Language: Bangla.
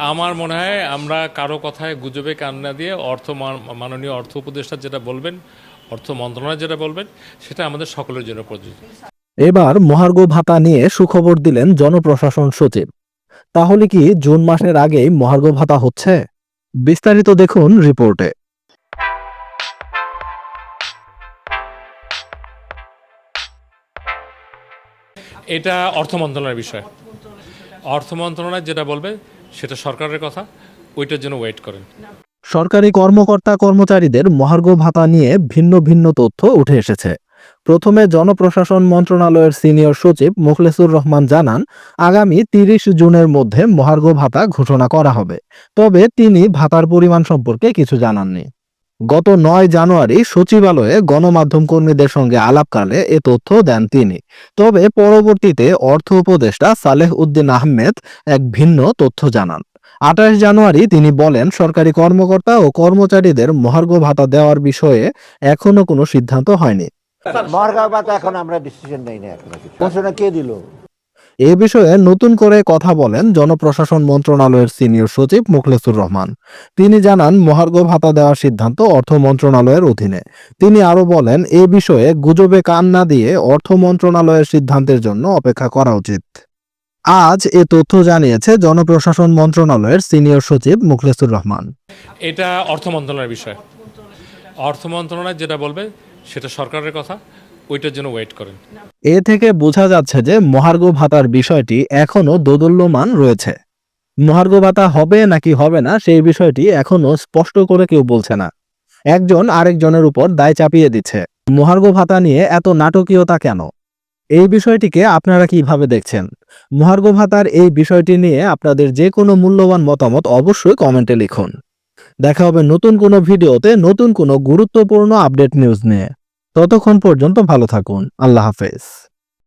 আমার মনে হয় আমরা কারো কথায় গুজবে কান না দিয়ে মাননীয় অর্থ উপদেষ্টা যেটা বলবেন, অর্থ মন্ত্রণালয় যেটা বলবেন, সেটা আমাদের সকলের জন্য প্রযোজ্য। এবার মহার্ঘ ভাতা নিয়ে সুখবর দিলেন জনপ্রশাসন সচিব। তাহলে কি জুন মাসের আগেই মহার্ঘ ভাতা হচ্ছে? বিস্তারিত দেখুন রিপোর্টে। এটা অর্থ মন্ত্রণালয়ের বিষয়। অর্থ মন্ত্রণালয় যেটা বলবে সেটা সরকারের কথা, ওইটার জন্য ওয়েট করেন। সরকারি কর্মকর্তা কর্মচারীদের মহার্ঘ ভাতা নিয়ে ভিন্ন ভিন্ন তথ্য উঠে এসেছে। প্রথমে জনপ্রশাসন মন্ত্রণালয়ের সিনিয়র সচিব মোখলেসুর রহমান জানান, আগামী ৩০ জুনের মধ্যে মহার্ঘ ভাতা ঘোষণা করা হবে। তবে তিনি ভাতার পরিমাণ সম্পর্কে কিছু জানাননি। গত ৯ জানুয়ারি সচিবালয়ে গণমাধ্যম কর্মীদের সঙ্গে আলাপকালে এ তথ্য দেন তিনি। তবে পরবর্তীতে অর্থ উপদেষ্টা সালেহ উদ্দিন আহমেদ এক ভিন্ন তথ্য জানান। ২৮ জানুয়ারি তিনি বলেন, সরকারি কর্মকর্তা ও কর্মচারীদের মহার্ঘ ভাতা দেওয়ার বিষয়ে এখনো কোনো সিদ্ধান্ত হয়নি। মহার্ঘ ভাতা এখন আমরা ডিসিশন নেই না, এখনো ঘোষণা কে দিল? এ বিষয়ে নতুন করে কথা বলেন জনপ্রশাসন মন্ত্রণালয়ের সিনিয়র সচিব মোখলেসুর রহমান। তিনি জানান, মহার্ঘ ভাতা দেওয়ার সিদ্ধান্ত অর্থ মন্ত্রণালয়ের অধীনে। তিনি আরো বলেন, এ বিষয়ে গুজবে কান না দিয়ে অর্থ মন্ত্রণালয়ের সিদ্ধান্তের জন্য অপেক্ষা করা উচিত। আজ এ তথ্য জানিয়েছে জনপ্রশাসন মন্ত্রণালয়ের সিনিয়র সচিব মোখলেসুর রহমান। এটা অর্থ মন্ত্রণালয়ের বিষয়। অর্থ মন্ত্রণালয় যেটা বলবে সেটা সরকারের কথা, ওইটার জন্য ওয়েট করেন। এ থেকে বোঝা যাচ্ছে যে মহার্ঘ ভাতার বিষয়টি এখনো দোদুল্যমান রয়েছে। মহার্ঘ ভাতা হবে নাকি হবে না সেই বিষয়টি এখনো স্পষ্ট করে কেউ বলছে না। একজন আরেকজনের উপর দায় চাপিয়ে দিচ্ছে। মহার্ঘ ভাতা নিয়ে এত নাটকীয়তা কেন? এই বিষয়টিকে আপনারা কিভাবে দেখছেন? মহার্ঘ ভাতার এই বিষয়টি নিয়ে আপনাদের যে কোনো মূল্যবান মতামত অবশ্যই কমেন্টে লিখুন। দেখা হবে নতুন কোনো ভিডিওতে নতুন কোনো গুরুত্বপূর্ণ আপডেট নিউজ নিয়ে। ততক্ষণ পর্যন্ত ভালো থাকুন। আল্লাহ হাফেজ।